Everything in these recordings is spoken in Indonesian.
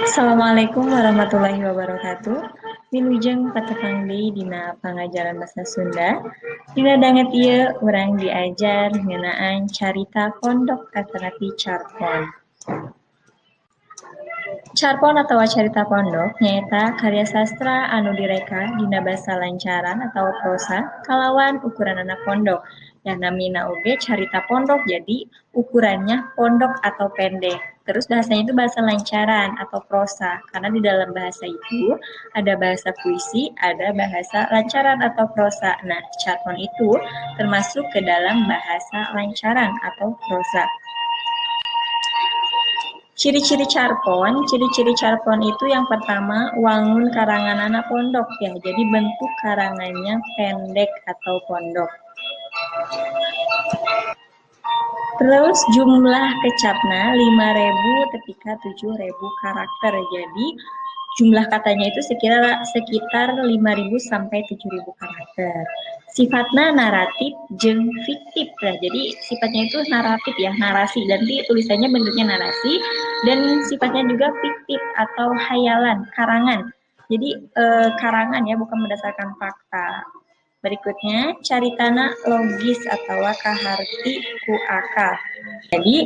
Assalamualaikum warahmatullahi wabarakatuh. Wilujeng patepang deui dina pangajaran basa Sunda. Dina danget ieu urang diajar ngeunaan carita pondok atanapi carpon. Carpon atawa carita pondok nyaeta karya sastra anu direka dina basa lancaran atau prosa kalawan ukuran anak pondok. Yang namina oge carita pondok jadi ukurannya pondok atau pendek. Terus bahasanya itu bahasa lancaran atau prosa karena di dalam bahasa itu ada bahasa puisi, ada bahasa lancaran atau prosa. Nah, carpon itu termasuk ke dalam bahasa lancaran atau prosa. Ciri-ciri carpon itu yang pertama wangun karanganana pondok ya. Jadi bentuk karangannya pendek atau pondok. Terus jumlah kecapna 5.000 ketika 7.000 karakter. Jadi jumlah katanya itu sekitar 5.000 sampai 7.000 karakter. Sifatnya naratif jeung fiktif. Nah, jadi sifatnya itu naratif ya, narasi. Dan tulisannya bentuknya narasi dan sifatnya juga fiktif atau hayalan, karangan. Jadi karangan ya, bukan berdasarkan fakta. Berikutnya, caritana logis atau kaharti ku akal. Jadi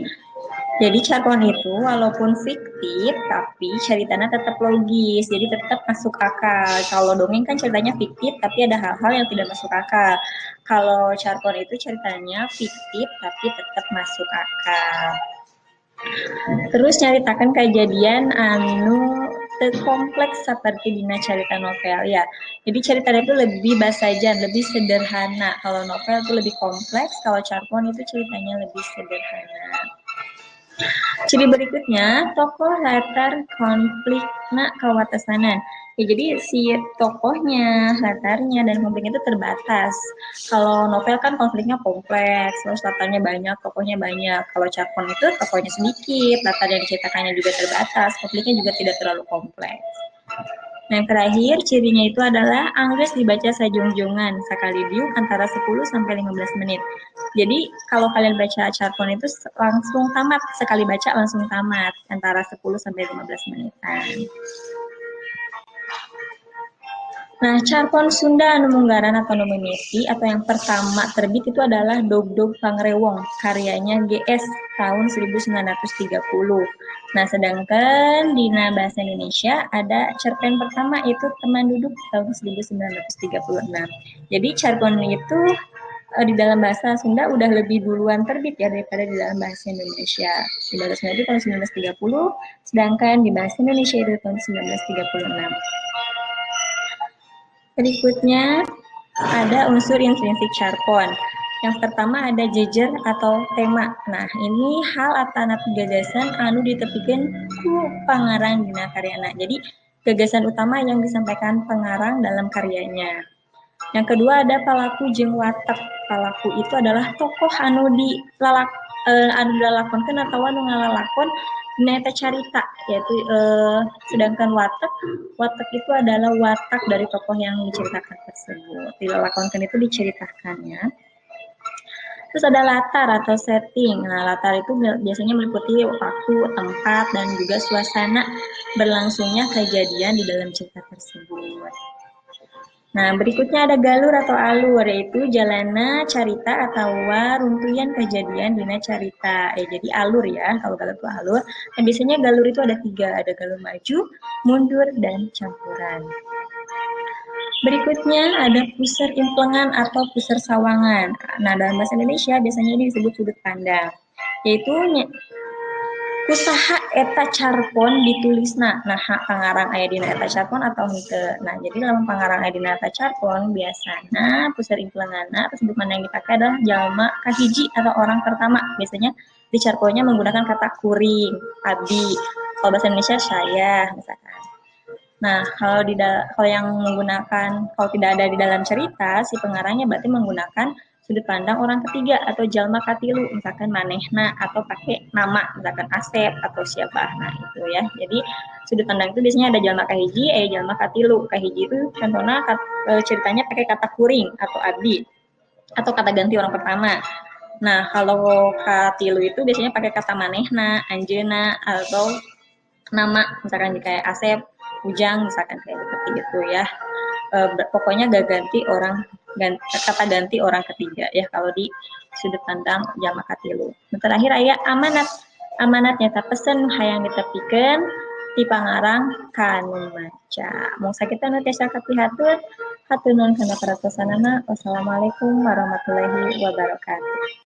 jadi carpon itu walaupun fiktif tapi ceritanya tetap logis, jadi tetap masuk akal. Kalau dongeng kan ceritanya fiktif tapi ada hal-hal yang tidak masuk akal. Kalau carpon itu ceritanya fiktif tapi tetap masuk akal. Terus nyaritakan kejadian anu kompleks seperti dina cerita novel ya. Jadi ceritanya itu lebih basajan, lebih sederhana. Kalau novel itu lebih kompleks, kalau carpon itu ceritanya lebih sederhana. Ciri berikutnya, tokoh latar konflikna kawatesanan. Ya, jadi si tokohnya, latarnya, dan konfliknya itu terbatas. Kalau novel kan konfliknya kompleks, terus latarnya banyak, tokohnya banyak. Kalau carpon itu tokohnya sedikit, latar yang diceritakannya juga terbatas, konfliknya juga tidak terlalu kompleks. Nah, yang terakhir, cirinya itu adalah angges dibaca sajung-jungan, sekali diuk antara 10 sampai 15 menit. Jadi, kalau kalian baca carpon itu langsung tamat, sekali baca langsung tamat, antara 10 sampai 15 menitan. Nah, carpon Sunda anu munggaran atau nominasi atau yang pertama terbit itu adalah Dog-Dog Pangrewong, karyanya GS tahun 1930. Nah, sedangkan di bahasa Indonesia ada cerpen pertama itu Teman Duduk tahun 1936. Jadi carpon itu di dalam bahasa Sunda udah lebih duluan terbit ya daripada di dalam bahasa Indonesia. Di bahasa Sunda itu tahun 1930, sedangkan di bahasa Indonesia itu tahun 1936. Berikutnya ada unsur intrinsik carpon. Yang pertama ada jejer atau tema. Nah, ini hal atanapi gagasan anu ditepikeun ku pangarang dina karyana. Jadi, gagasan utama yang disampaikan pengarang dalam karyanya. Yang kedua ada palaku jeung watak. Palaku itu adalah tokoh anu dilalakonkeun atau anu ngalalakon dina eta carita, yaitu sedangkan watak itu adalah watak dari tokoh yang diceritakan tersebut. Dilalakonkeun itu diceritakannya. Terus ada latar atau setting. Nah, latar itu biasanya meliputi waktu, tempat, dan juga suasana berlangsungnya kejadian di dalam cerita tersebut. Nah, berikutnya ada galur atau alur, yaitu jalana carita atau runtuyan kejadian dina carita. Jadi alur ya, kalau galur itu alur. Dan biasanya galur itu ada 3, ada galur maju, mundur, dan campuran. Berikutnya ada pusar implengan atau pusar sawangan. Nah, dalam bahasa Indonesia biasanya ini disebut sudut pandang, yaitu kusaha eta carpon ditulisna. Nah, pangarang aya dina eta carpon atau henteu. Nah, jadi dalam pangarang aya dina eta carpon biasana pusar implenganna atau sudut pandang yang dipakai adalah jalma kahiji atau orang pertama. Biasanya di carponnya menggunakan kata kuring, abdi. Kalau bahasa Indonesia saya misalkan. Nah, kalau yang menggunakan kalau tidak ada di dalam cerita, si pengarangnya berarti menggunakan sudut pandang orang ketiga atau jalma katilu, misalkan manehna atau pakai nama, misalkan Asep atau siapa. Nah, itu ya. Jadi sudut pandang itu biasanya ada jalma kahiji, jalma katilu. Kahiji itu contohnya ceritanya pakai kata kuring atau abdi atau kata ganti orang pertama. Nah, kalau katilu itu biasanya pakai kata manehna, anjeuna atau nama, misalkan kayak Asep, Ujang, misalkan kayak seperti itu ya. Pokoknya gak ganti orang, kata ganti orang ketiga ya kalau di sudut pandang jamak katilu. Terakhir aya amanat. Amanatnya tak pesen hayang ditepikeun ti pangarang kanu maca. Mung sakitu nu tiasa kapihatur, hatur nuhun kana paratosanana. Wassalamualaikum warahmatullahi wabarakatuh.